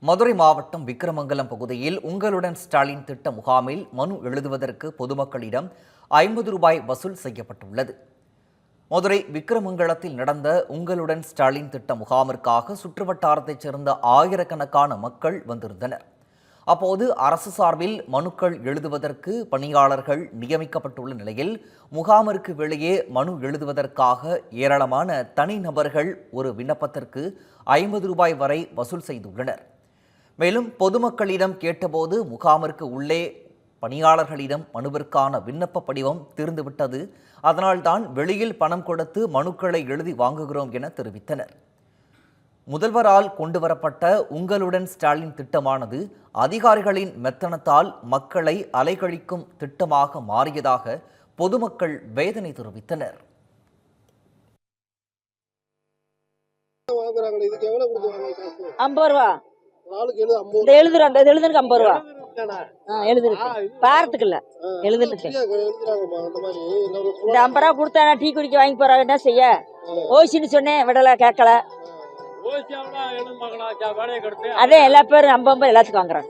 மதுரை மாவட்டம் விக்கிரமங்கலம் பகுதியில் உங்களுடன் ஸ்டாலின் திட்ட முகாமில் மனு எழுதுவதற்கு பொதுமக்களிடம் 50 ரூபாய் வசூல் செய்யப்பட்டுள்ளது. மதுரை விக்கிரமங்கலத்தில் நடந்த உங்களுடன் ஸ்டாலின் திட்ட முகாமிற்காக சுற்றுவட்டாரத்தைச் சேர்ந்த ஆயிரக்கணக்கான மக்கள் வந்திருந்தனர். அப்போது அரசு சார்பில் மனுக்கள் எழுதுவதற்கு பணியாளர்கள் நியமிக்கப்பட்டுள்ள நிலையில் முகாமிற்கு வெளியே மனு எழுதுவதற்காக ஏராளமான தனிநபர்கள் ஒரு விண்ணப்பத்திற்கு 50 ரூபாய் வரை வசூல் செய்துள்ளனர். மேலும் பொதுமக்களிடம் கேட்டபோது முகாமிற்கு உள்ளே பணியாளர்களிடம் மனுவிற்கான விண்ணப்ப படிவம் தீர்ந்துவிட்டது, அதனால்தான் வெளியில் பணம் கொடுத்து மனுக்களை எழுதி வாங்குகிறோம் என தெரிவித்தனர். முதல்வரால் கொண்டுவரப்பட்ட உங்களுடன் ஸ்டாலின் திட்டமானது அதிகாரிகளின் மெத்தனத்தால் மக்களை அலைக்கழிக்கும் திட்டமாக மாறியதாக பொதுமக்கள் வேதனை தெரிவித்தனர். எழுதுறதுக்கு 50 ரூபா பாரத்துக்கு இல்ல, எழுதுறதுக்கு இந்த 50 ரூபா கொடுத்தா டீ குடிக்க வாங்கி போறாங்க. என்ன செய்ய? ஓசின்னு சொன்னேன், விடல, கேட்கல. அதே எல்லா பேரும் 50 எல்லாத்துக்கும் வாங்குறாங்க.